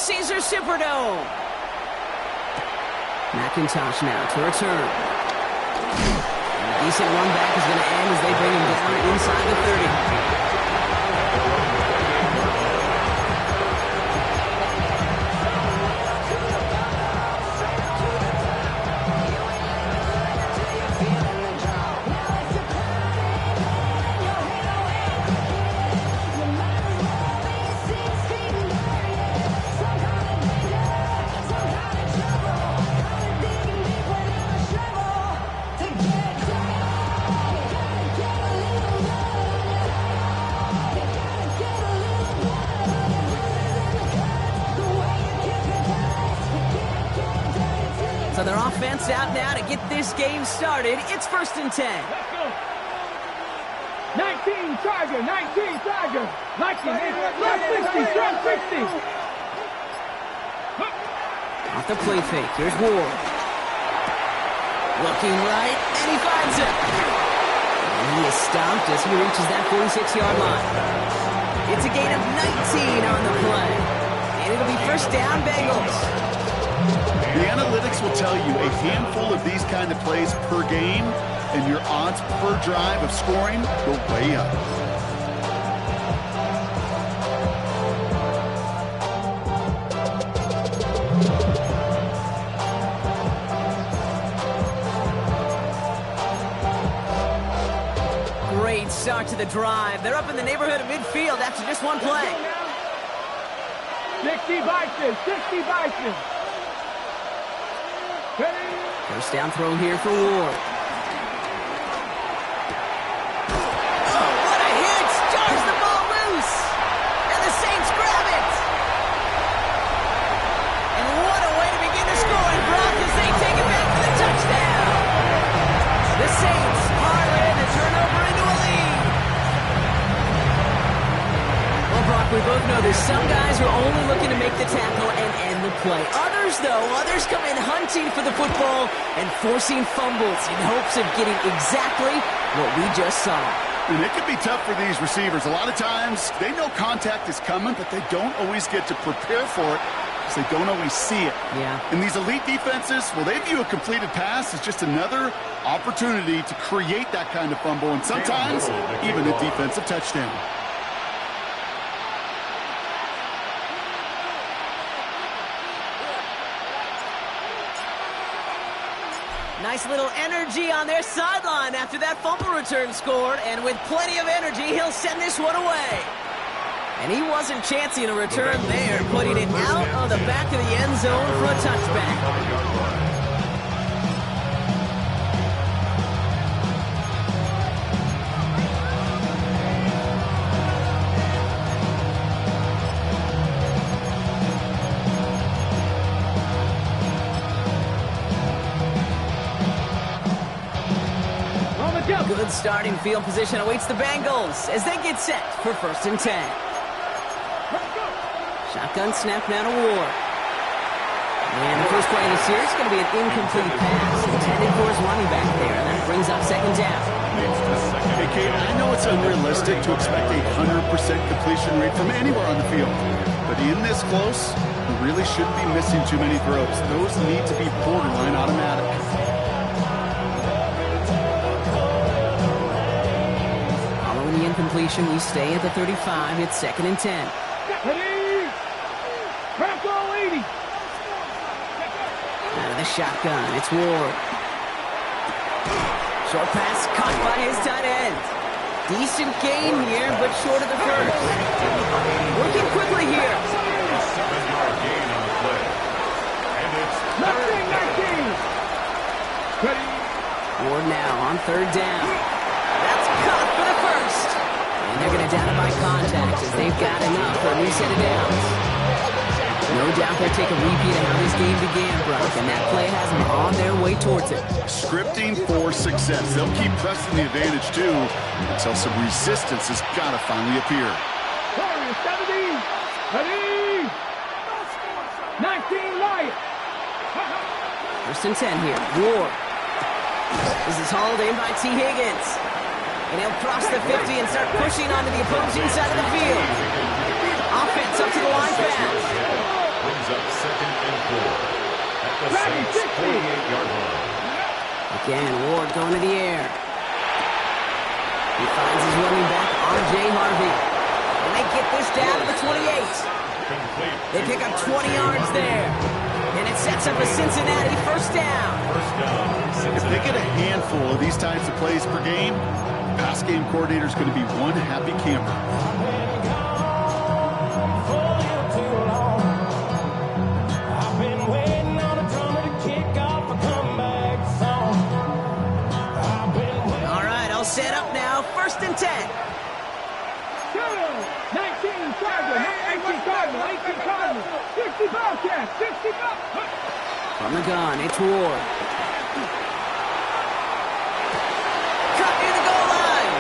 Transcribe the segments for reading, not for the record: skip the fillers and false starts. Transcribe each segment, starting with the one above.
Caesar Superdome. McIntosh now to return. And a decent run back is going to end as they bring him down inside the 30. So their offense out now to get this game started. It's 1st and 10. Let's go. 19 Tiger, 19 Tiger. 19, drop 60, drop 60. Off the play fake, here's Ward. Looking right, and he finds it. And he is stopped as he reaches that 46-yard line. It's a gain of 19 on the play. And it'll be 1st down, Bengals. The analytics will tell you a handful of these kind of plays per game, and your odds per drive of scoring go way up. Great start to the drive. They're up in the neighborhood of midfield after just one play. 60 Bison, 60 Bison. 1st down throw here for Ward. Oh, what a hit! Jars the ball loose! And the Saints grab it! And what a way to begin the scoring, Brock, as they take it back for the touchdown! The Saints parlay the turnover into a lead. Well, Brock, we both know there's some guys who are only looking to make the tackle and end the play. Others come in hunting for the football and forcing fumbles in hopes of getting exactly what we just saw. And it can be tough for these receivers. A lot of times, they know contact is coming, but they don't always get to prepare for it because they don't always see it. Yeah. And these elite defenses, well, they view a completed pass as just another opportunity to create that kind of fumble, and sometimes even a defensive touchdown. Nice little energy on their sideline after that fumble return scored, and with plenty of energy, he'll send this one away. And he wasn't chancing a return there, putting it out of the back of the end zone for a touchback. Good starting field position awaits the Bengals as they get set for 1st and 10. Shotgun snap now to Ward. And the first play of the series is going to be an incomplete pass intended for his running back there, and that brings up 2nd down. Hey, Kate, I know it's unrealistic to expect a 100% completion rate from anywhere on the field, but in this close, you really shouldn't be missing too many throws. Those need to be borderline automatic. Incompletion, we stay at the 35. It's 2nd and 10. Ready? Franco 80. Out of the shotgun, it's Ward. Short pass caught by his tight end. Decent gain here, but short of the first. Working quickly here. 7-yard gain on the play. And it's 19. Ready? Ward now on 3rd down. That's caught for the first. And they're going to down it by contact as they've got enough for a new set of downs. No doubt they'll take a repeat of how this game began, Brock, and that play has them on their way towards it. Scripting for success. They'll keep pressing the advantage, too, until some resistance has got to finally appear. 70. Ready? 19 Lion. 1st and 10 here. Ward. This is hauled in by T. Higgins. And he'll cross the 50 and start pushing onto the opposing side of the field. Offense up to the line pass. Again, Ward going to the air. He finds his running back, R.J. Harvey. And they get this down to the 28. They pick up 20 yards there. And it sets up a Cincinnati first down. If they get a handful of these types of plays per game, the pass game coordinator is going to be one happy camper. Set up now, 1st and 10. 19 Chargers, 18 Cardinals, 18 Cardinals, 60 Bobcats, 60 Bobcats. From the gun, it's Ward. Cut near the goal line.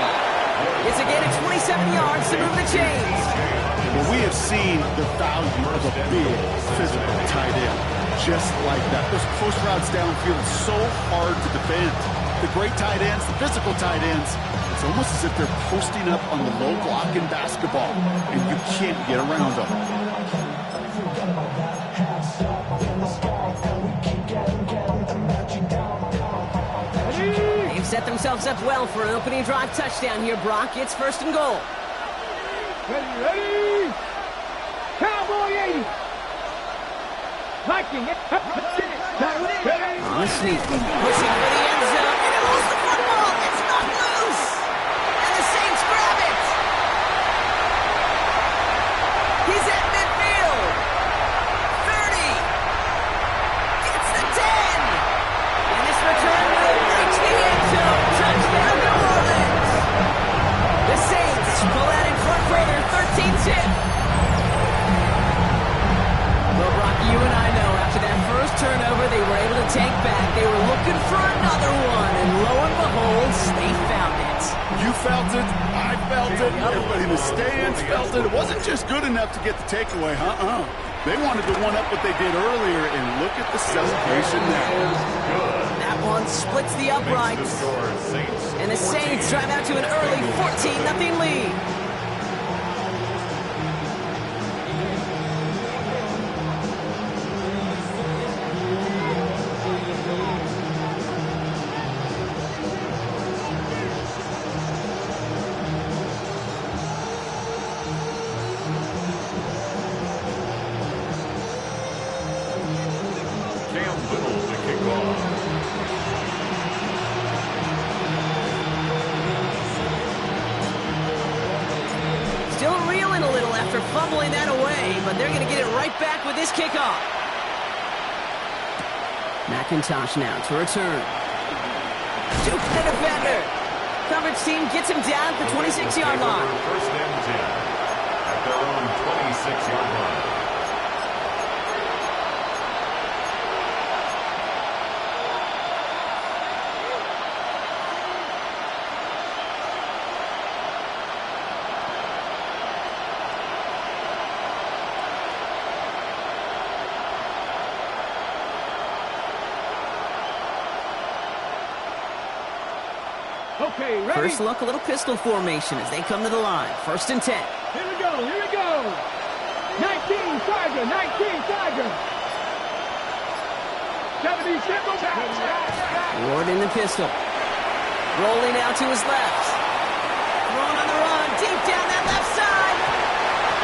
It's a gain of 27 yards to move the chains. Well, we have seen the value of a big physical tight end. Just like that. Those post routes downfield are so hard to defend. The great tight ends, the physical tight ends, it's almost as if they're posting up on the low block in basketball, and you can't get around them. They've set themselves up well for an opening drive touchdown here, Brock. It's 1st and goal. Ready? Cowboy 80. Viking. On a sneak, pushing for the end zone, and it holds the football. It's not loose, and the Saints grab it. He's at midfield. 30. Gets the 10. And this return will reach the end zone. Touchdown, New Orleans. The Saints pull out in front for their 13th hit. Well, Brock, you and I know after that first turnover, they were able to take back. They were looking for another one, and lo and behold, they found it. You felt it, I felt it, everybody in the stands felt it. It wasn't just good enough to get the takeaway, They wanted to one-up what they did earlier, and look at the celebration now. That one splits the uprights, and the Saints drive out to an early 14-0 lead. Still reeling a little after fumbling that away, but they're going to get it right back with this kickoff. McIntosh now to return. Jukes the defender. Coverage team gets him down at the 26-yard line. 1st and 10 at their own 26-yard line. Okay, ready? First look, a little pistol formation as they come to the line. 1st and 10. Here we go, here we go. 19 Tiger, 19 Tiger. 70 simple back. Ward in the pistol. Rolling out to his left. Thrown on the run, deep down that left side.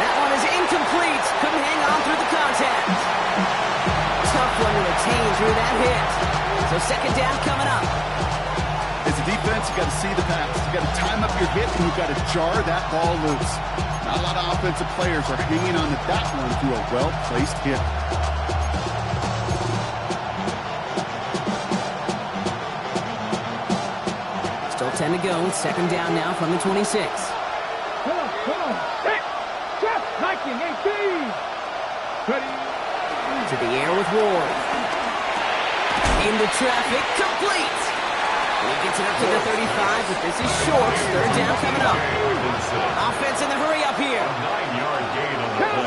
That one is incomplete. Couldn't hang on through the contact. Tough one to retain through that hit. So 2nd down coming up. As a defense, you got to see the pass. You got to time up your hit, and you got to jar that ball loose. Not a lot of offensive players are hanging on to that one through a well-placed hit. Still 10 to go. 2nd down now from the 26. Come on. Hey, Jeff, 1918. Ready? To the air with Ward. Into traffic, complete. And he gets it up to the 35, but this is short. 3rd down coming up. Offense in the hurry up here. 9-yard gain on the play.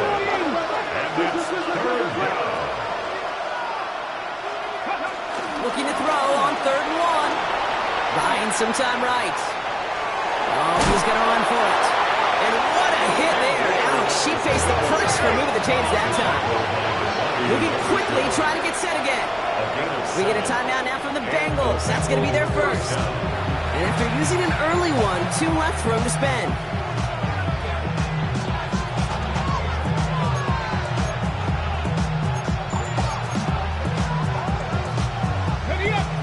And it's 3rd down. Looking to throw on 3rd and 1. Buying some time right. Oh, he's going to run for it. And what a hit there. Ouch, she faced the first for moving the chains that time. Moving quickly, trying to get set again. We get a timeout now from the Bengals. That's going to be their first. And after using an early one, 2 left for him to spend.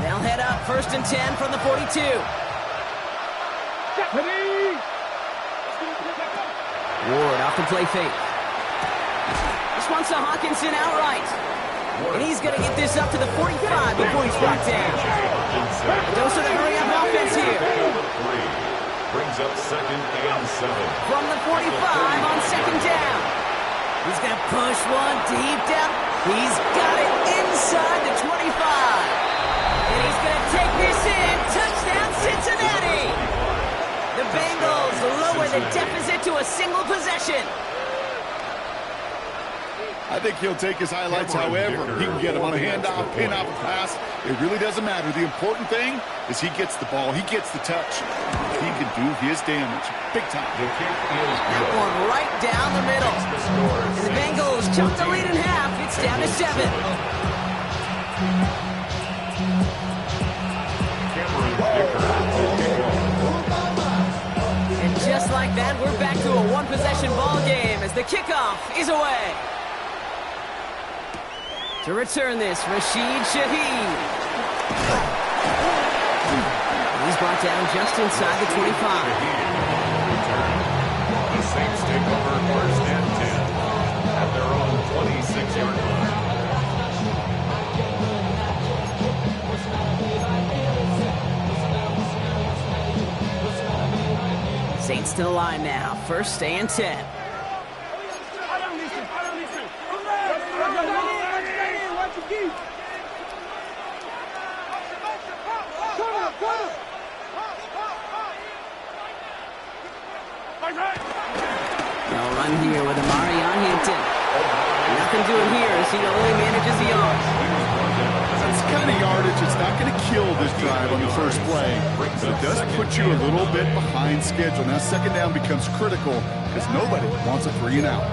They'll head up 1st and 10 from the 42. Ward off the play fake. This one's to Hawkinson outright. And he's going to get this up to the 45 before he's brought down. Dose of the hurry-up offense here. Brings up 2nd and 7. From the 45 on 2nd down. He's going to push one deep down. He's got it inside the 25. And he's going to take this in. Touchdown, Cincinnati. The Bengals lower the deficit to a single possession. I think he'll take his highlights however. He can get him on a handoff, pin off a pass. It really doesn't matter. The important thing is he gets the ball. He gets the touch. He can do his damage. Big time. That one right down the middle. And the Bengals chunk the lead in half. It's down to 7. And just like that, we're back to a one-possession ball game as the kickoff is away. To return this, Rashid Shaheed. He's brought down just inside the 25. The Saints take over 1st and 10 at their own 26-yard line. Saints to the line now, 1st and 10. They'll run here with Amari on Hinton. Nothing doing here as he only manages the yards. That's kind of yardage. It's not going to kill this drive on the first play, but it does put you a little bit behind schedule. Now 2nd down becomes critical because nobody wants a 3 and out.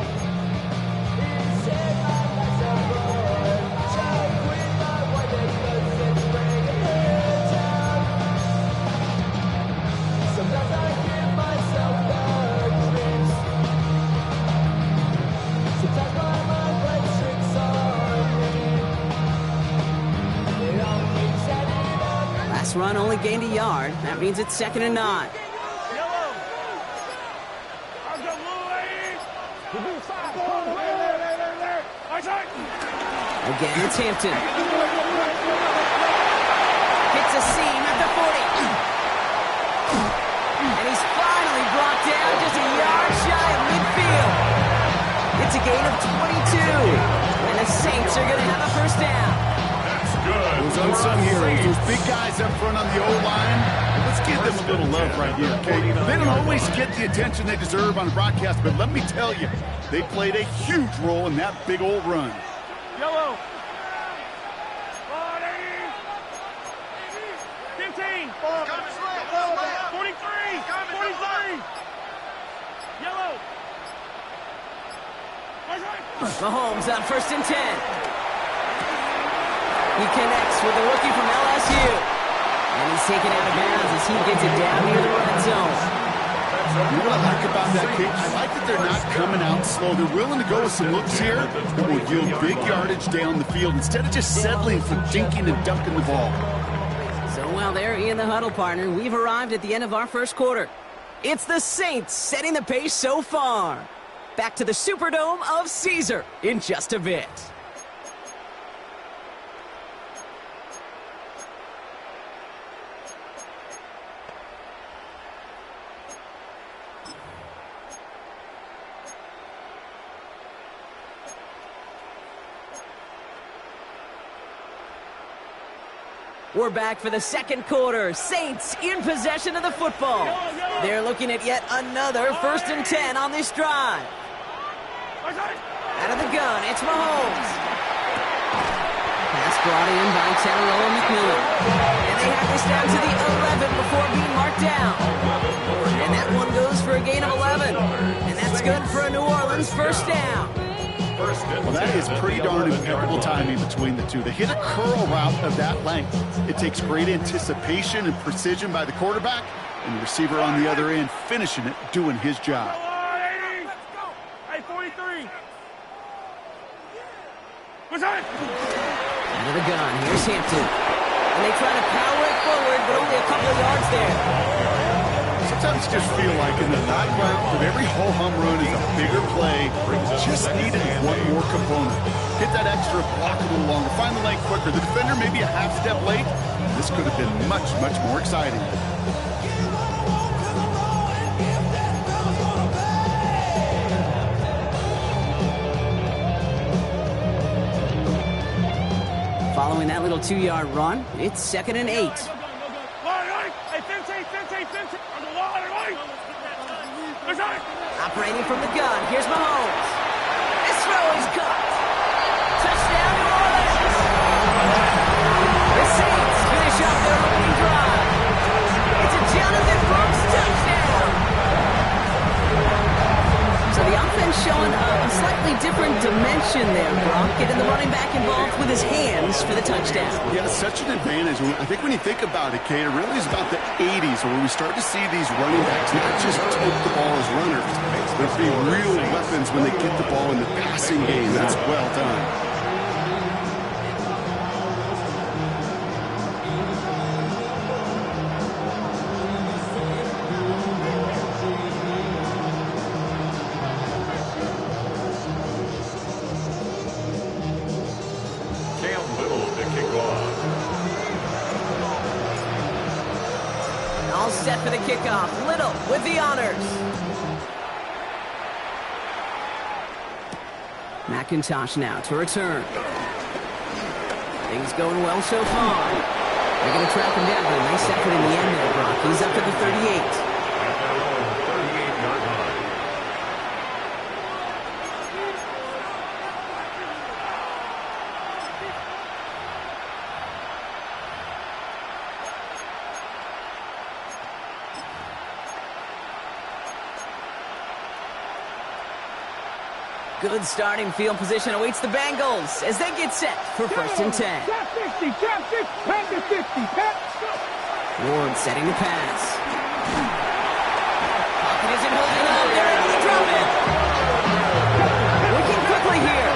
Run only gained a yard. That means it's 2nd and 9. Again, it's Hampton. Hits a seam at the 40. And he's finally brought down just a yard shy of midfield. It's a gain of 22. And the Saints are going to have a 1st down. Those unsung heroes, those big guys up front on the O-line, let's give them a little love right here, okay? They don't always get the attention they deserve on broadcast, but let me tell you, they played a huge role in that big old run. Yellow. 15. 43. 43. Yellow. Mahomes on 1st and 10. He connects with the rookie from LSU. And he's taken out of bounds as he gets it down near the red zone. You know what I like about that kick? I like that they're not coming out slow. They're willing to go with some looks here that will yield big yardage down the field instead of just settling for dinking and dunking the ball. So while they're in the huddle, partner, we've arrived at the end of our 1st quarter. It's the Saints setting the pace so far. Back to the Superdome of Caesar in just a bit. We're back for the 2nd quarter. Saints in possession of the football. They're looking at yet another 1st and 10 on this drive. Out of the gun, it's Mahomes. Pass brought in by Tararoa McMillan. And they have this down to the 11 before being marked down. And that one goes for a gain of 11. And that's good for a New Orleans 1st down. First and Well, that 10. is pretty darn impeccable timing between the two. They hit a curl route of that length. It takes great anticipation and precision by the quarterback, and the receiver on the other end finishing it, doing his job. Hey, 43. What's that? Out of the gun, here's Hampton. And they try to power it forward, but only a couple of yards there. Sometimes you just feel like in the background of every ho-hum run is a bigger play. Just needed one more component. Hit that extra block a little longer. Find the lane quicker. The defender maybe a half step late. This could have been much, much more exciting. Following that little 2-yard run, it's 2nd and 8. Operating from the gun, here's Mahomes. This throw is caught. Touchdown, New Orleans. The Saints finish up their opening drive. It's a Jonathan Brooks touchdown. So the offense showing a slightly different dimension there, Brock. Getting the running back involved with his hands for the touchdown. Yeah, it's such an advantage. I think when you think about it, Kate, it really is about the 80s where we start to see these running backs not just tote the ball as runners, but be real weapons when they get the ball in the passing game. That's well done. All set for the kickoff. Little with the honors. McIntosh now to return. Things going well so far. They're going to track him down, but a nice effort in the end there, Brock. He's up to the 38. At their own 38-yard line. Good starting field position awaits the Bengals as they get set for 1st and 10. Trap 60, trap 60, pack to 50, pack. Ward setting the pass. Pocket isn't holding up. They're able to drop it. Working quickly here.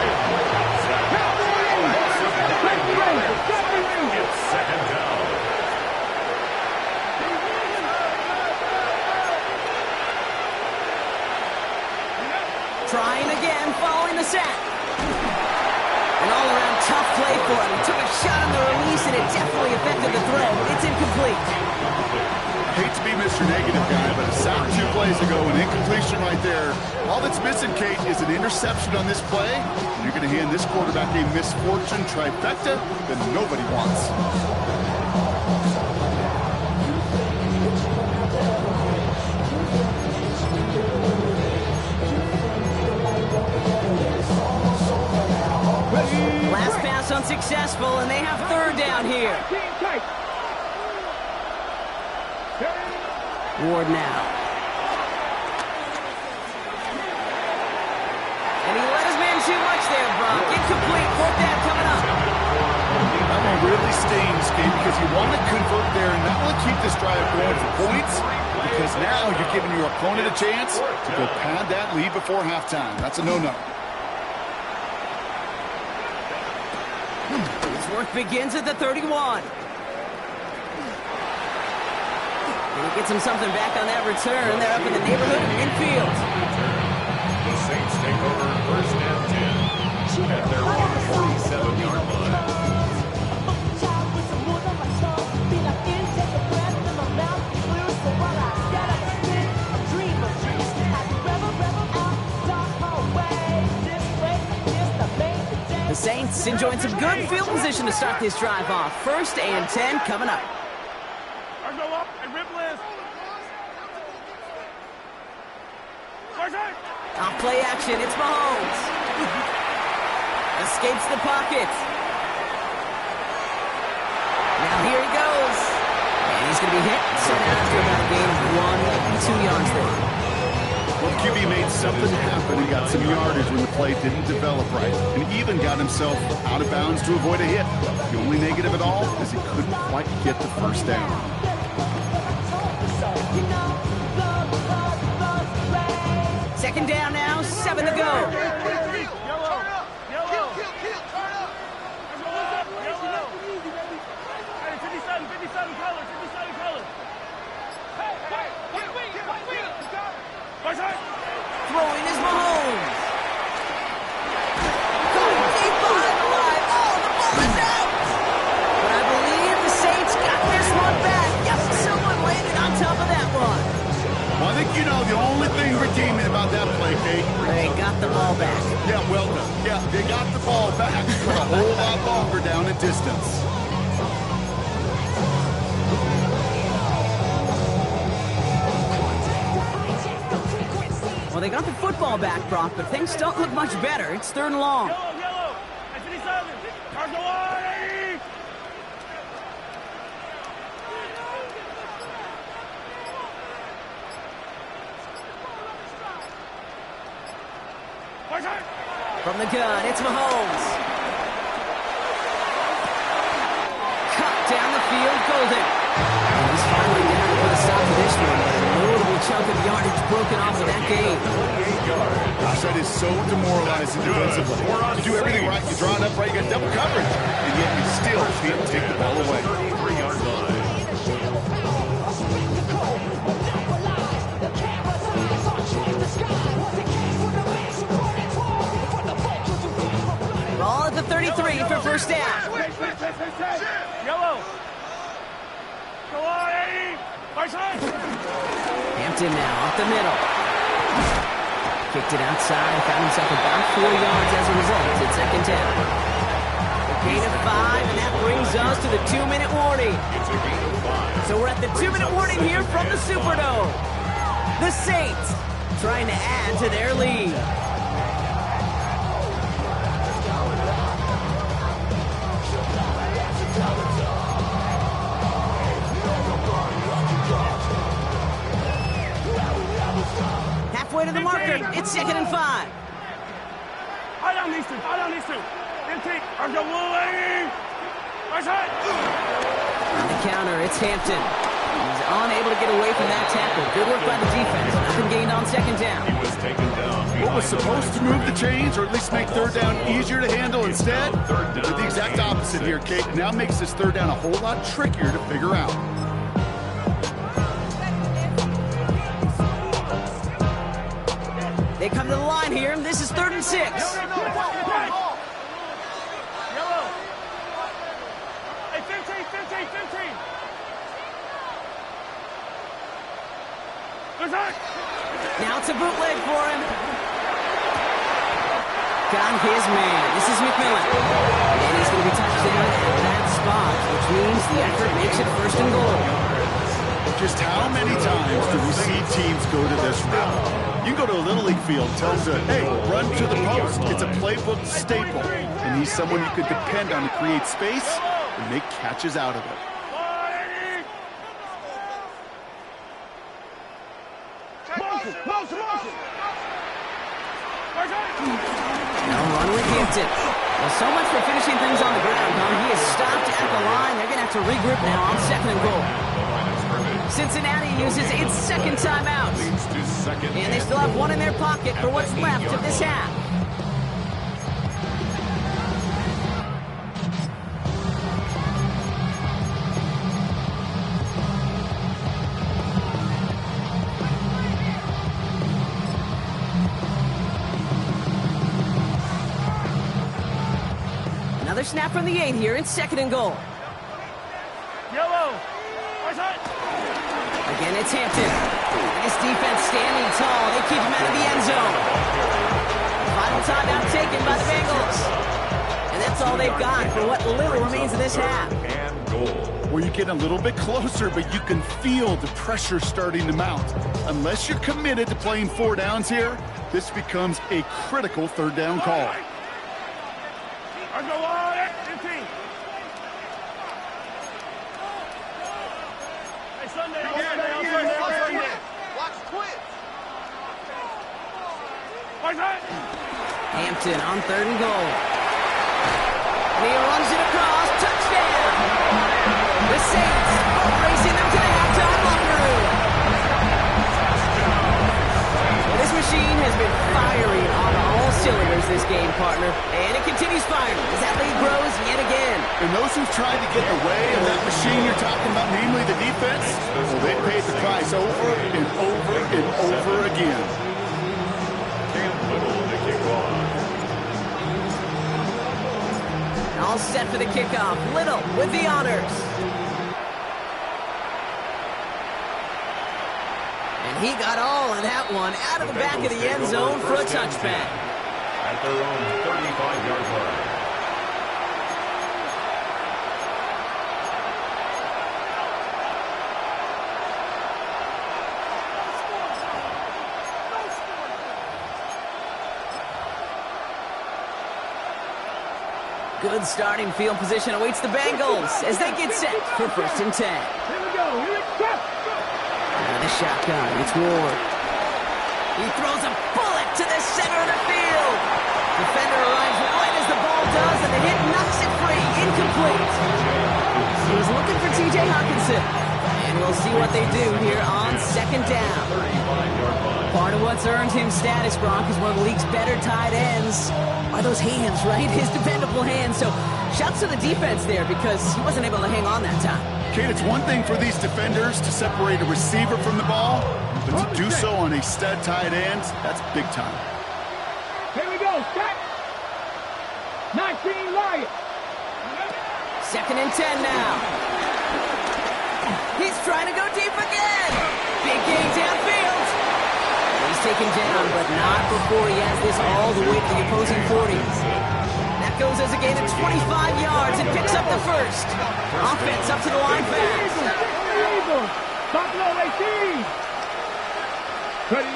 It's 2nd down. Trying again, following the sack. An all-around tough play for him. He took a shot on the release, and it definitely affected the throw. It's incomplete. Hate to be Mr. Negative guy, but a sack 2 plays ago, an incompletion right there. All that's missing, Kate, is an interception on this play. You're going to hand this quarterback a misfortune trifecta that nobody wants. Last pass unsuccessful, and they have 3rd down here. Ward now. And he let his man too much there, Brock. Incomplete. 4th down coming up. That one really stings, Kate, because you want to convert there and not only keep this drive going for points, because now you're giving your opponent a chance to go pad that lead before halftime. That's a no-no. His work begins at the 31. And he gets him something back on that return. They're up in the neighborhood of midfield. The Saints take over 1st and 10 at their own 47-yard line. The Saints enjoying some good field position to start this drive off. 1st and 10 coming up. Off play action, it's Mahomes. Escapes the pocket. Now here he goes. And he's going to be hit. So now after about a gain of 1 2 yards there. Well, QB made something happen and got some yardage when the play didn't develop right, and even got himself out of bounds to avoid a hit. The only negative at all is he couldn't quite get the first down. Second down now, 7 to go. Throwing is Mahomes. Going deep behind the line. Oh, the ball is out. But I believe the Saints got this one back. Yep, someone landed on top of that one. Well, I think you know the only thing redeeming about that play, Kate. They got the ball back. Yeah, well done. Yeah, they got the ball back, but a whole lot longer down the distance. Well, they got the football back, Brock, but things don't look much better. It's 3rd and long. Yellow. That's 57. Charge the line. From the gun, it's Mahomes. Cut down the field, Golden. He's finally down to put a stop to this one. A notable chunk of yardage broken off of that game. Gosh, that is so demoralizing defensively. You do everything right, you draw it up right, you got double coverage, and yet you still can't take the ball away. 33-yard line. Ball at the 33 for first down. Yellow. Go on, Eddie. Hampton now off the middle. Kicked it outside, found himself about 4 yards as a result. It's 2nd down. A gain of 5, and that brings us to the 2-minute warning. It's a gain of 5. So we're at the 2-minute warning here from the Superdome. The Saints trying to add to their lead. Halfway to the marker, it's 2nd and 5. I don't need to. Empty. Are you willing? On the counter, it's Hampton. He's unable to get away from that tackle. Good work by the defense. Nothing gained on 2nd down. He was taken down. What was supposed to move the chains, or at least make 3rd down easier to handle instead? Did the exact opposite here, Kate. Now makes this 3rd down a whole lot trickier to figure out. They come to the line here. This is 3rd and 6. Yellow. Hey, 15. Now it's a bootleg for him. Got his man. This is McMillan. And he's going to be touched down at that spot, which means the effort makes it 1st and goal. Just how many times do we see teams go to this route? You can go to a Little League field, tell them to, hey, run to the post. It's a playbook staple. And he's someone you could depend on to create space and make catches out of it. Now run with Hampton. Well, so much for finishing things on the ground, huh? He is stopped at the line. They're going to have to regroup now on 2nd and goal. Cincinnati uses its 2nd timeout. Leads to 2nd. And they still have 1 in their pocket for what's left of this half. Another snap from the 8 here. It's 2nd and goal. Yellow. Again, it's Hampton. This defense standing tall. They keep him out of the end zone. Final timeout taken by the Bengals. And that's all they've got for what little remains of this half. And goal. Where you get a little bit closer, but you can feel the pressure starting to mount. Unless you're committed to playing 4 downs here, this becomes a critical 3rd down call. Hampton on 3rd and goal. And he runs it across. Touchdown! The Saints are racing them to the halftime locker room. Well, this machine has been firing on all cylinders this game, partner. And it continues firing as that lead grows yet again. And those who've tried to get in the way of that machine you're talking about, namely the defense, well, they paid the price over and over and over again. Little to kick off. All set for the kickoff. Little with the honors. And he got all of that one out of the back of the end zone for a touchback. At their own 35-yard line. Good starting field position awaits the Bengals as they get set for 1st and 10. Here we go. Here it comes. Out of the shotgun, it's Ward. He throws a bullet to the center of the field. Defender arrives right as the ball does, and the hit knocks it free. Incomplete. He was looking for T.J. Hawkinson. And we'll see what they do here on 2nd down. Part of what's earned him status, Gronk, is one of the league's better tight ends. Are those hands, right? His dependable hands. So shouts to the defense there because he wasn't able to hang on that time. Kate, it's one thing for these defenders to separate a receiver from the ball, but to do so on a stud tight end, that's big time. Here we go. Set. 19 Lions. 2nd and 10 now. He's trying to go deep again. Big gain downfield. He's taken down, but not before he has this all the way to the opposing 40. That goes as a gain of 25 yards and picks up the first. Offense up to the line fast. Buffalo 18. Ready.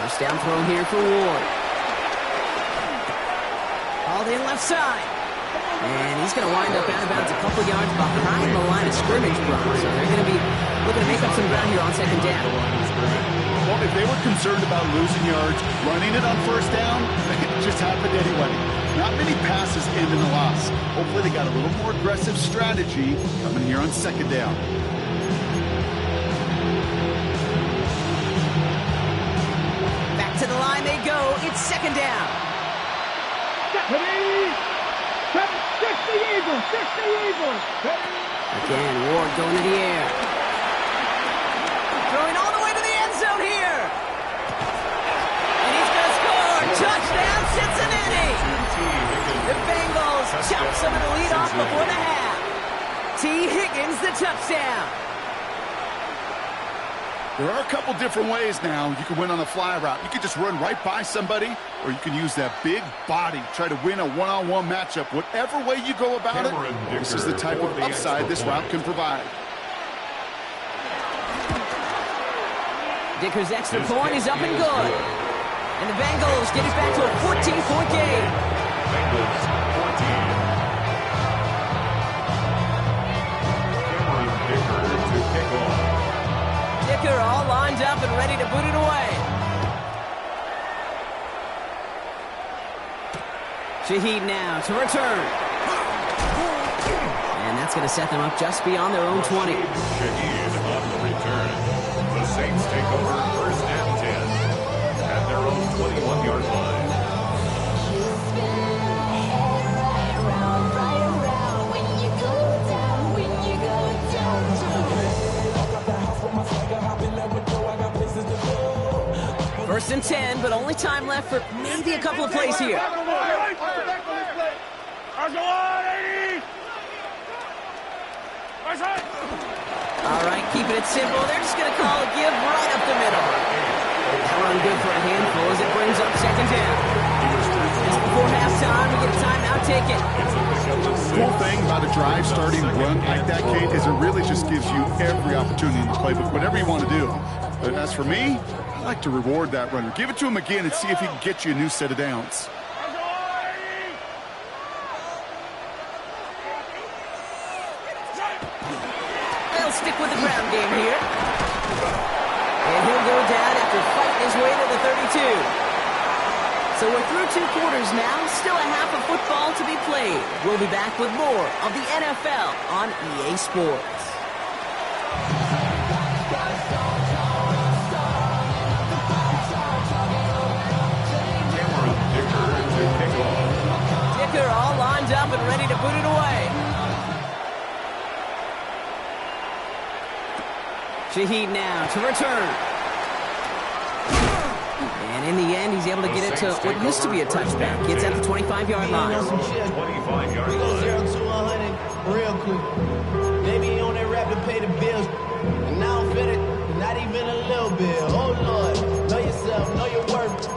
First down throw here for Ward. Hauled in left side. And he's going to wind up out of bounds a couple yards behind the line of scrimmage, Brock. So they're going to be looking to make up some ground here on 2nd down. Well, if they were concerned about losing yards, running it on 1st down, it just happened anyway. Not many passes end in a loss. Hopefully they got a little more aggressive strategy coming here on 2nd down. Back to the line they go. It's 2nd down. Ready. 60 Eagles. 60 Eagles. Ready. Again, Ward going to the air. Throwing all the way to the end zone here. And he's going to score. Touchdown, Cincinnati. The Bengals chop some of the lead off before the half. T. Higgins, the touchdown. There are a couple different ways now. You can win on a fly route. You can just run right by somebody, or you can use that big body, try to win a one-on-one matchup. Whatever way you go about it, this is the type of upside this route can provide. Dicker's extra point is up and good. And the Bengals get it back to a 14-point game. Bengals 14. Cameron Dicker to kick off. Dicker all lined up and ready to boot it away. Shaheed now to return. And that's going to set them up just beyond their own 20. Shaheed on the return. The Saints take over 1st and 10 at their own 21-yard line. First and 10, but only time left for maybe a couple of plays here. All right, keeping it simple. They're just going to call a give right up the middle. That run good for a handful as it brings up 2nd down. Just before halftime, we get a timeout taken. Cool thing about a drive starting run like that, Kate, is it really just gives you every opportunity in the playbook, whatever you want to do. But as for me, I like to reward that runner. Give it to him again and see if he can get you a new set of downs. They'll stick with the ground game here. And he'll go down after fighting his way to the 32. So we're through 2 quarters now, still a half of football to be played. We'll be back with more of the NFL on EA Sports. Dicker all lined up and ready to boot it away. Shaheed now to return. And in the end, he's able to get it to what used to be a touchback. Gets at the 25-yard line. 25-yard line. 0 to 100 real quick. Maybe on that rap to pay the bills. And now I'm fitted, not even a little bit. Oh, Lord, know yourself, know your worth.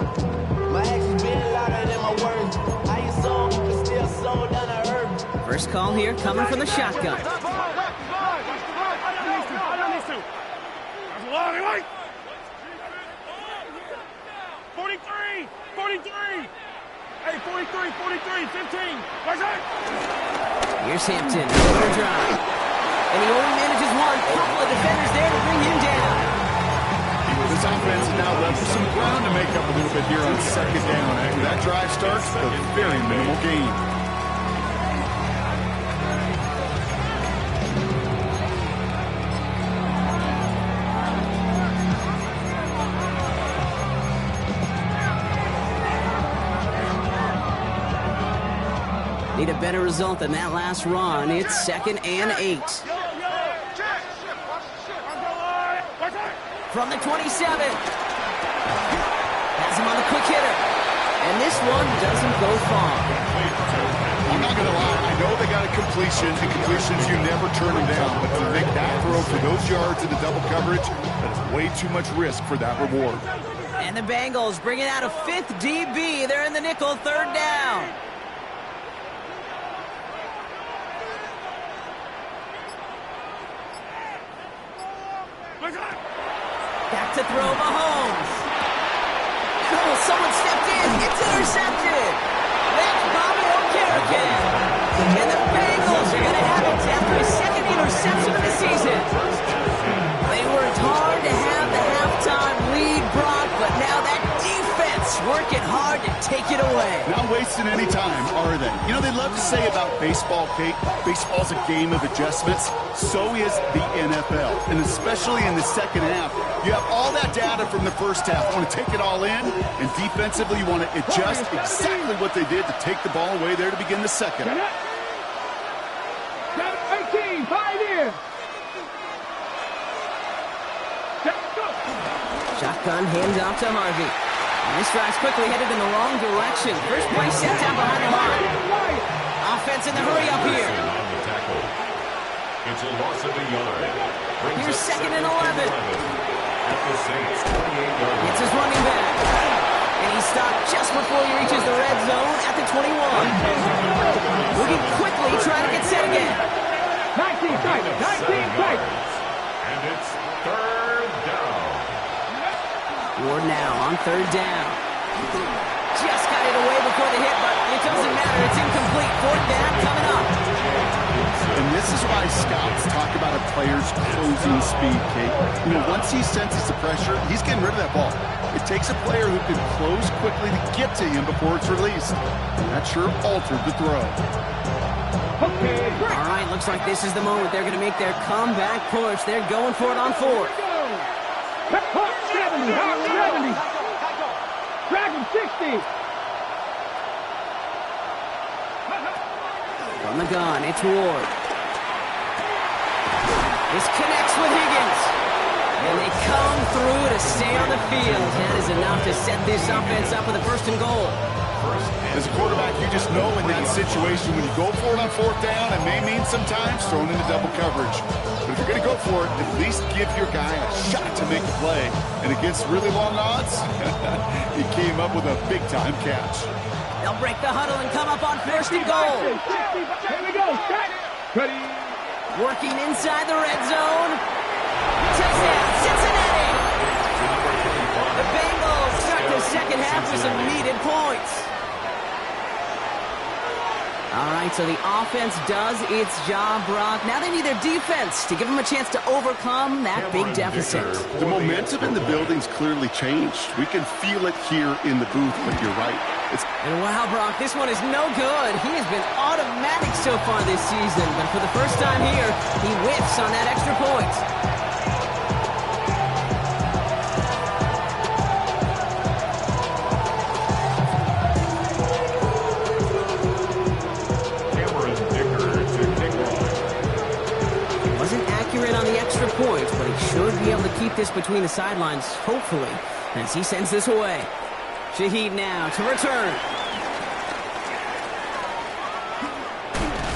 My actions being louder than my words. How you sold, but still sold down to earth. First call here coming from the shotgun. 43, 43. Hey, 43, 43, 15. What's that? Here's Hampton, over drive. And he only manages one. Couple of defenders there to bring him down. This offense is now left with some ground to make up a little bit here on second down. After that drive starts, a very minimal gain. Need a better result than that last run. It's 2nd and 8. From the 27. Has him on the quick hitter. And this one doesn't go far. I'm not going to lie. I know they got a completion, and completions, you never turn them down. But to make that throw for those yards into double coverage, that is way too much risk for that reward. And the Bengals bringing out a 5th DB. They're in the nickel, 3rd down. Back to throw Mahomes. Oh, someone stepped in. It's intercepted. That's Bobby O'Carrican. And the Bengals are going to have it after his 2nd interception of the season. They worked hard to have the halftime lead, Brock, but now that defense working hard to take it away. Not wasting any time, are they? You know, they love to say about baseball, Kate, baseball's a game of adjustments. So is the NFL. And especially in the second half, you have all that data from the first half. You want to take it all in, and defensively you want to adjust exactly what they did to take the ball away there to begin the second. 18, 5 in. Shotgun handoff to Harvey. And this drive's quickly headed in the wrong direction. First play set down behind the line. Offense in the hurry up here. It's a loss of a yard. Here's 2nd and 11. At the Saints 28-yard line. It's his running back. And he's stopped just before he reaches the red zone at the 21. Moving quickly, trying to get set again. 19 strikes, 19 strikes. And it's 3rd down. Ward now on 3rd down. Just got it away before the hit, but it doesn't matter. It's incomplete. 4th down coming up. And this is why scouts talk about a player's closing speed, Kate. You know, once he senses the pressure, he's getting rid of that ball. It takes a player who can close quickly to get to him before it's released. And that sure altered the throw. All right, looks like this is the moment they're going to make their comeback push. They're going for it on 4th. 70, 70. Dragon 60. From the gun, it's Ward. This connects with Higgins. And they come through to stay on the field. That is enough to set this offense up with a 1st and goal. As a quarterback, you just know in that situation when you go for it on 4th down, it may mean sometimes thrown into double coverage. But if you're going to go for it, at least give your guy a shot to make a play. And against really long odds, he came up with a big-time catch. They'll break the huddle and come up on 1st and goal. Here we go. Ready. Working inside the red zone. Touchdown, Cincinnati! The Bengals start the second half with some needed points. All right, so the offense does its job, Brock. Now they need their defense to give them a chance to overcome that big deficit. The momentum in the building's clearly changed. We can feel it here in the booth, but you're right. And wow, Brock, this one is no good. He has been automatic so far this season, but for the first time here, he whiffs on that extra point. Wasn't accurate on the extra point, but he should be able to keep this between the sidelines, hopefully, as he sends this away. Shaheed now to return.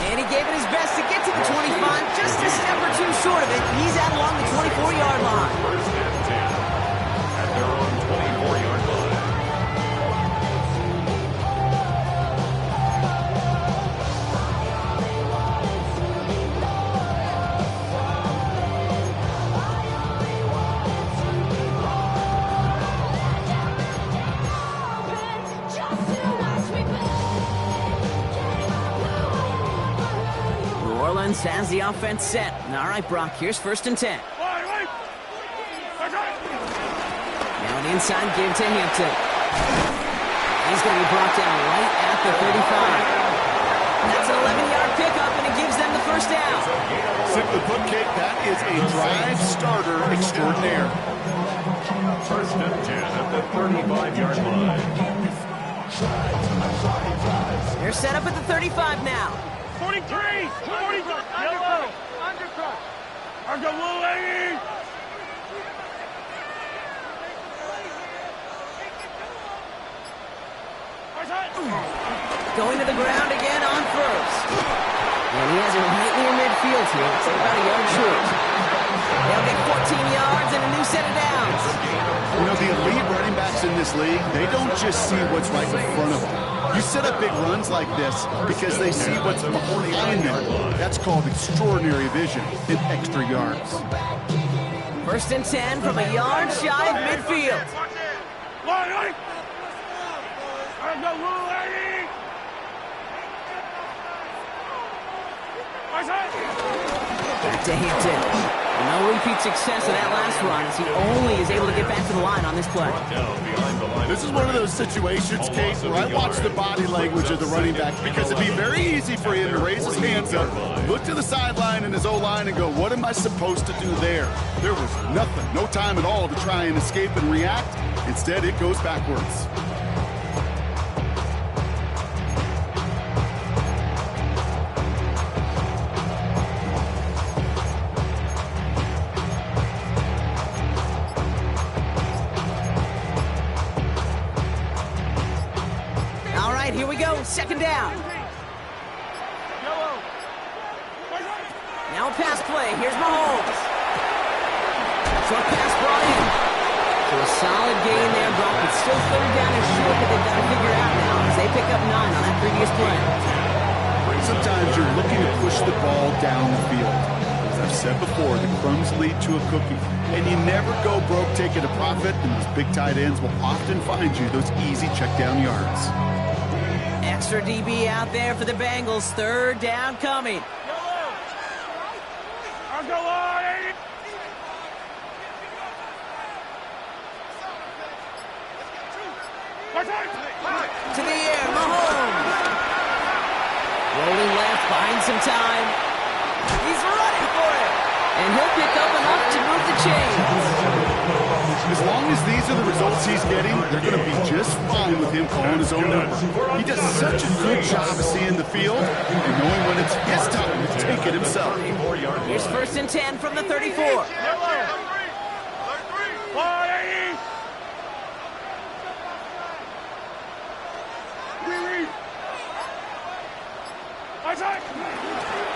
And he gave it his best to get to the 25, just a step or two short of it. He's out along the 24-yard line. First and 10 at their own 24-yard line. Has the offense set. All right, Brock, here's 1st and 10. Now an inside give to Hampton. He's going to be brought down right at the 35. That's an 11-yard pickup, and it gives them the first down. Simply put, Kate, that is a drive starter extraordinaire. First and 10 at the 35-yard line. They're set up at the 35 now. 43! 40! Yellow! Undercut! Argaloo! Going to the ground again on first. And he has it right near midfield here. It's about a yard short. They'll get 14 yards and a new set of downs. You know, the elite running backs in this league, they don't just see what's right in front of them. You set up big runs like this because they see what's behind them. That's called extraordinary vision in extra yards. 1st and 10 from a yard shy of midfield. Back to Hampton. No repeat success of that last run as he only is able to get back to the line on this play. This is one of those situations, Kate, where I watch the body language of the running back because it'd be very easy for him to raise his hands up, look to the sideline in his O-line and go, what am I supposed to do there? There was nothing, no time at all to try and escape and react. Instead, it goes backwards. Here we go, 2nd down. Now a pass play. Here's Mahomes. Short pass brought in. So a solid gain there, Brock. It's still 3rd down and short that they've got to figure out now as they pick up 9 on that previous play. Sometimes you're looking to push the ball down the field. As I've said before, the crumbs lead to a cookie. And you never go broke taking a profit, and those big tight ends will often find you those easy check down yards. Extra DB out there for the Bengals. 3rd down coming. To the air, Mahomes. Rolling left, buying some time. He's running for it. And he'll pick up enough to move the chains. As long as these are the results he's getting, they're going to be just fine with him calling his own number. He does such a good job of seeing the field and knowing when it's his time to take it himself. Here's 1st and 10 from the 34.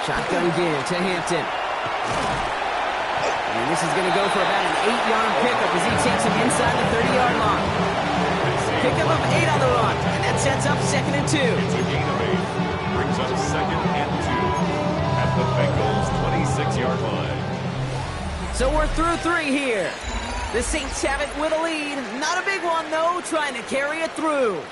Shotgun give to Hampton. And this is going to go for about an 8-yard pickup as he takes him inside the 30-yard line. Pickup of 8 on the run, and that sets up 2nd and 2. It's a gain of 8. Brings up 2nd and 2 at the Bengals' 26-yard line. So we're through 3 here. The Saints have it with a lead. Not a big one, though, trying to carry it through.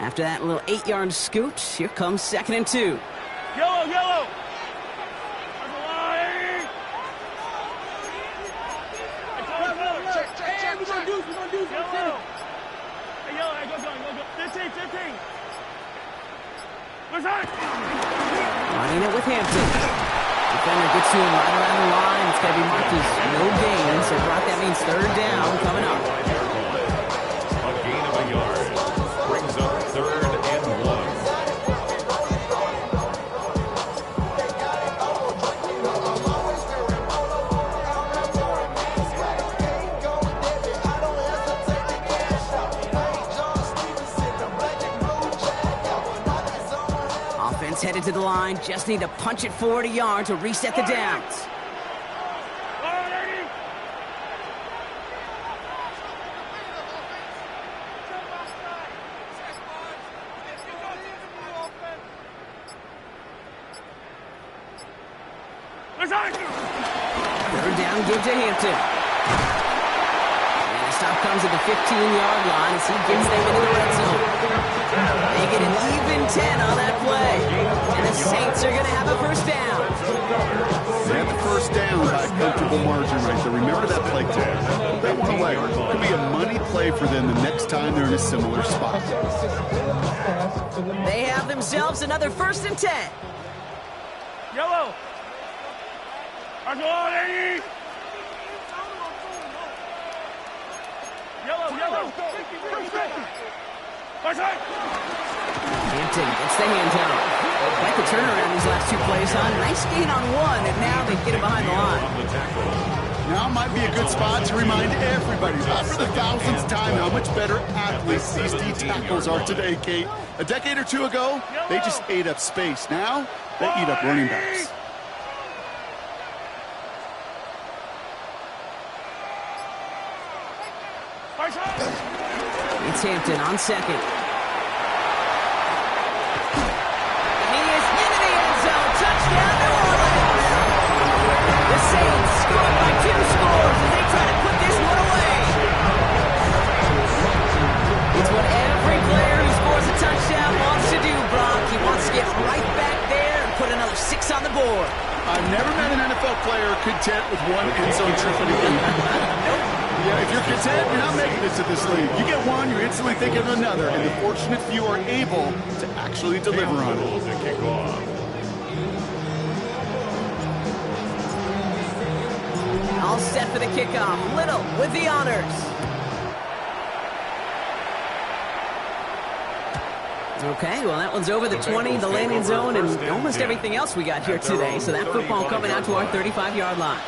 After that little 8-yard scoot, here comes 2nd and 2. Yellow, yellow. Check. We're gonna do yellow. Hey, yellow, hey, go. 15. Running it with Hampton. Defender gets to him right around the line. It's going to be marked as no gain. So Brock, that means 3rd down coming up. A gain of a yard. Brings up 3rd and 1. Offense headed to the line. Just need to punch it forward a yard to reset the downs. Third down, give to Hampton. And the stop comes at the 15-yard line as he gets them into the red zone. They get an even 10 on that play. And the Saints are going to have a 1st down. They have the 1st down by a comfortable margin right there. Remember that play tag. Put that one away. Could be a money play for them the next time they're in a similar spot. They have themselves another 1st and 10. Yellow. Yellow. Hampton gets the hand down. Quite the turnaround these last 2 plays, huh? Nice gain on 1, and now they get it behind the line. Now might be a good spot to remind everybody, not for the 1000th time, how much better athletes these D tackles are today, Kate. A decade or 2 ago, they just ate up space. Now, they eat up running backs. It's Hampton on 2nd. And he is into the end zone. Touchdown, New Orleans. The Saints scored by 2 scores as they try to put this one away. It's what every player who scores a touchdown wants to do, Brock. He wants to get right back there and put another 6 on the board. I've never met an NFL player content with 1 end zone trip in a game. Yeah, if you're content, you're not making it to this league. You get 1, you're instantly thinking of another, and the fortunate few are able to actually deliver on it. To kick off. All set for the kickoff. Little with the honors. Okay, well, that one's over the 20, the landing zone, and almost everything else we got here today. So that football coming out to our 35-yard line.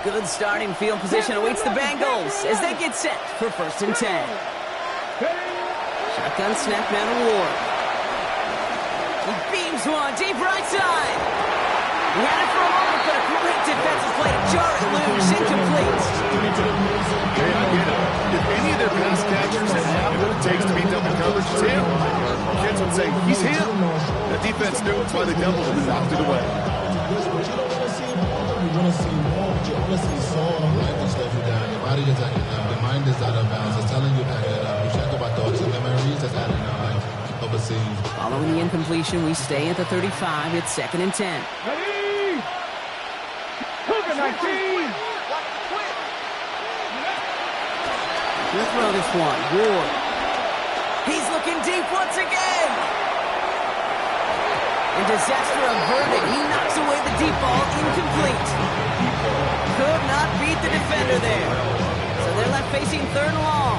Good starting field position awaits the Bengals as they get set for 1st and 10. Shotgun snap now to Ward. He beams one deep right side. He had it for a moment, but a great defensive play to jar it loose, incomplete. Hey, I get it. If any of their pass catchers have what it takes to beat double coverage, it's him. Kids would say, he's him. The defense knew it's why they doubled him and knocked it away. Your body is acting up, your mind is out of bounds, it's telling you back it up. You check about thoughts and memories that's adding up, overseas. Following the incompletion, we stay at the 35. It's 2nd and 10. Ready? Hook 19. We'll throw this one. Ward. He's looking deep once again. And disaster averted. He knocks away the deep ball, incomplete. Could not beat the defender there. So they're left facing 3rd and long.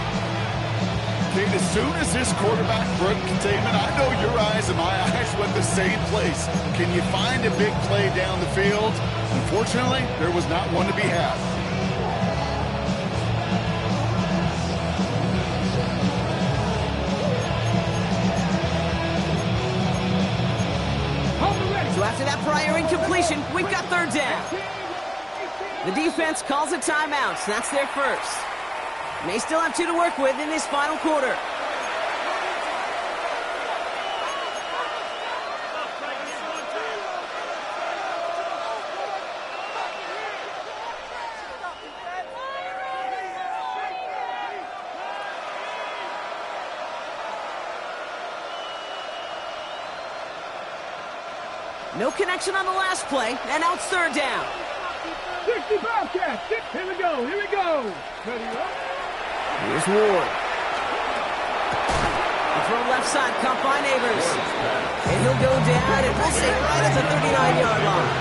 Kate, as soon as this quarterback broke containment, I know your eyes and my eyes went the same place. Can you find a big play down the field? Unfortunately, there was not one to be had. So after that prior incompletion, we've got 3rd down. The defense calls a timeout, so that's their 1st. May still have 2 to work with in this final quarter. No connection on the last play, and now it's third down. 60 Bobcats. Here we go. Here we go. Ready up. Here's Ward. The throw left side, caught by Neighbors. And he'll go down, and we'll say right at the 39-yard line.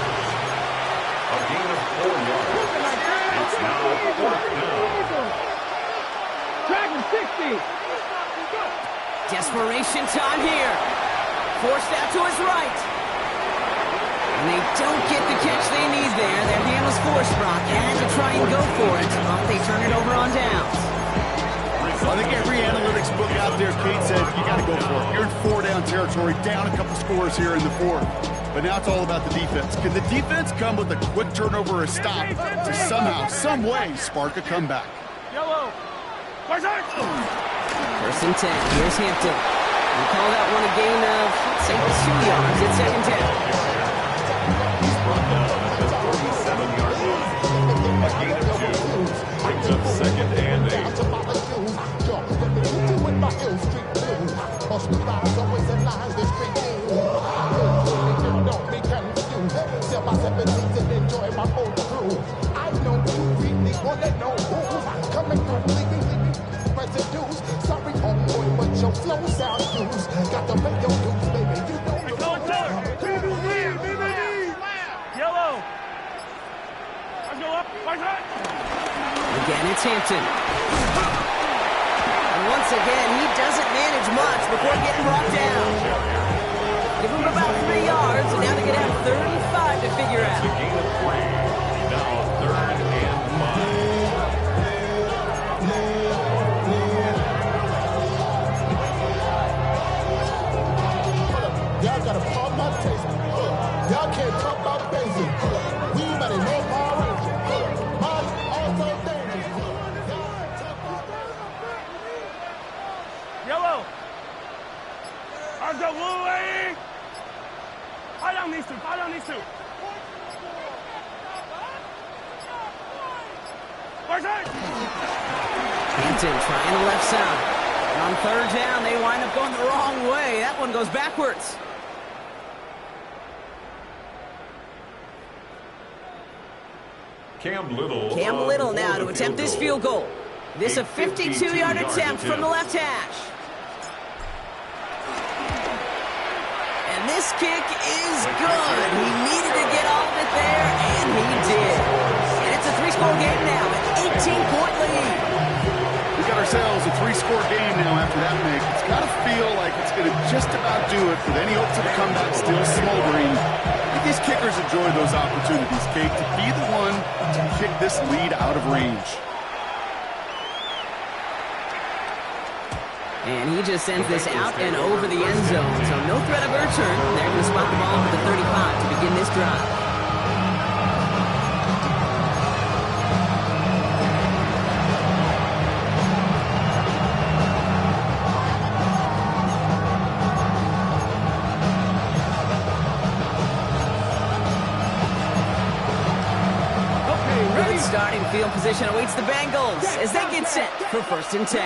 A gain of 4 yards. It's now fourth down. Dragon 60. Desperation time here. Forced out to his right. And they don't get the catch they need there. Their hand was forced, Brock. And to try and go for it, but they turn it over on downs. I think every analytics book out there, Kate, says you got to go for it. You're in 4-down territory, down a couple scores here in the fourth. But now it's all about the defense. Can the defense come with a quick turnover or a stop to somehow, some way, spark a comeback? Yellow. First and 10. Here's Hampton. We call that one a gain of, let's say, 2 yards. It's second down. He's brought down at the 37-yard line. A gain of 2 brings up second and 8. Yellow. Let's go up. Again, it's Hampton. And once again, he doesn't manage much before getting brought down. Give him about 3 yards, and now they're going to have 35 to figure out. It's a gain of 3. Now third and 5. Y'all gotta pump my taste. Y'all can't talk about basic. We better know Power Rangers. Mine also dangerous. Yellow. I'll go away. Fire down these two. Fire down these two. Hampton trying the left side. And on third down, they wind up going the wrong way. That one goes backwards. Cam Little now to attempt this field goal. This a 52-yard attempt from the left hash. And this kick is good. He needed to get all of it there, and he did. And it's a 3-score game now, an 18-point lead. We got ourselves a 3-score game now after that make. It's got to feel like it's going to just about do it with any hopes of a comeback still smoldering. I think these kickers enjoy those opportunities, Kate, to be the one to kick this lead out of range. And he just sends this out and over the end zone. So no threat of a return. They're going to spot the ball at the 35 to begin this drive. Good starting field position awaits the Bengals as they get set for first and 10.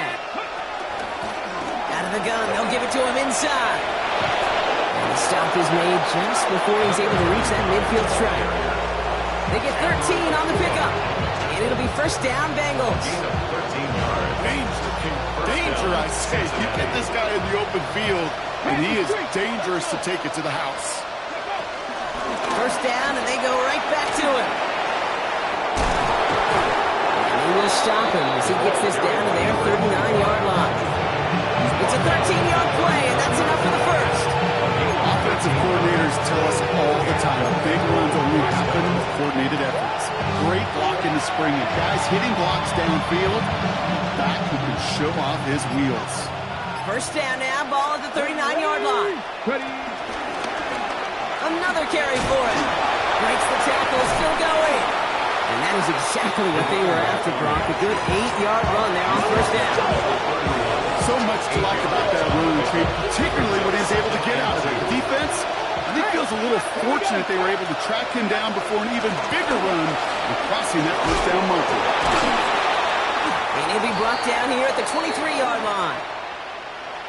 Out of the gun, they'll give it to him inside. And the stop is made just before he's able to reach that midfield stripe. They get 13 on the pickup. And it'll be first down, Bengals. Gain of 13 yards. Danger, I say. You get this guy in the open field, and he is dangerous to take it to the house. First down, and they go right back to him. And he will stop him as he gets this down to their 39-yard line. It's a 13-yard play, and that's enough for the first. Offensive coordinators tell us all the time big runs only happen with coordinated efforts. Great block in the spring, and guys hitting blocks downfield, back who can show off his wheels. First down now, ball at the 39-yard line. Ready. Another carry for him. Breaks the tackle, still going. And that is exactly what they were after, Brock. A good 8-yard run there on first down. So much to like about that run, particularly what he's able to get out of it. The defense, I think, feels a little fortunate they were able to track him down before an even bigger run and crossing that first down marker. And he'll be brought down here at the 23-yard line.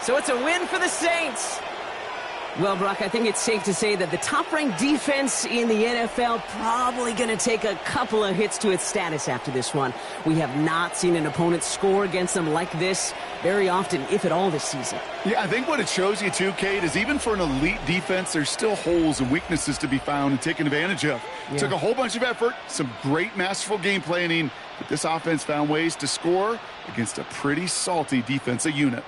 So it's a win for the Saints. Well, Brock, I think it's safe to say that the top-ranked defense in the NFL probably going to take a couple of hits to its status after this one. We have not seen an opponent score against them like this very often, if at all, this season. Yeah, I think what it shows you, too, Kate, is even for an elite defense, there's still holes and weaknesses to be found and taken advantage of. Yeah. Took a whole bunch of effort, some great masterful game planning, but this offense found ways to score against a pretty salty defensive unit.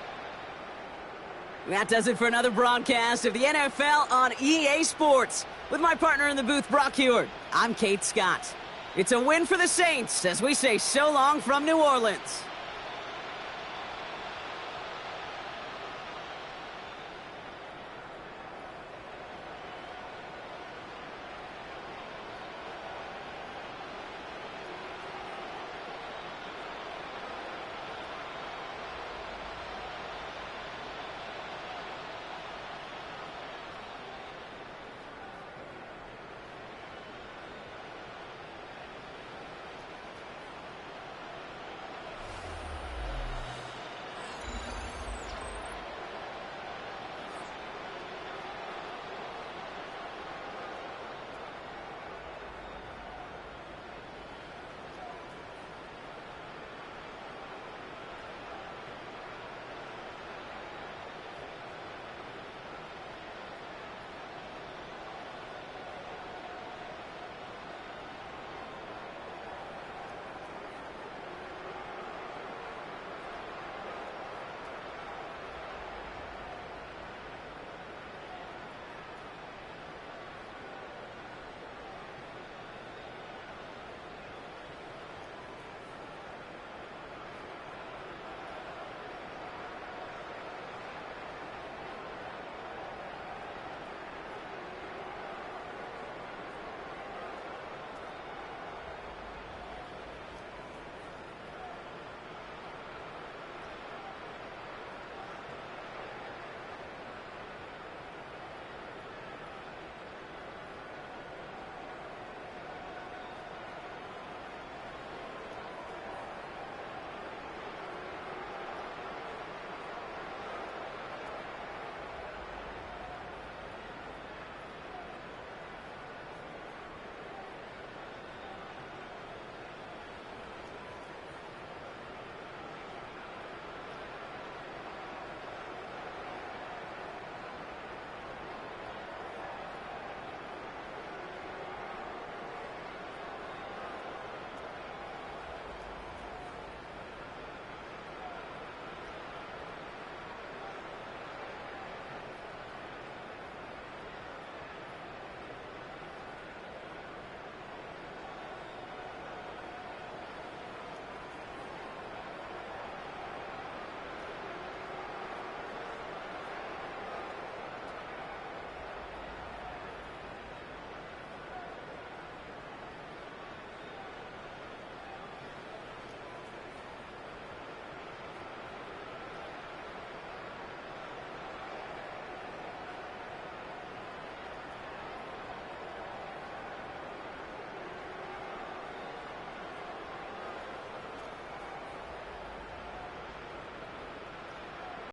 That does it for another broadcast of the NFL on EA Sports. With my partner in the booth, Brock Heward, I'm Kate Scott. It's a win for the Saints as we say so long from New Orleans.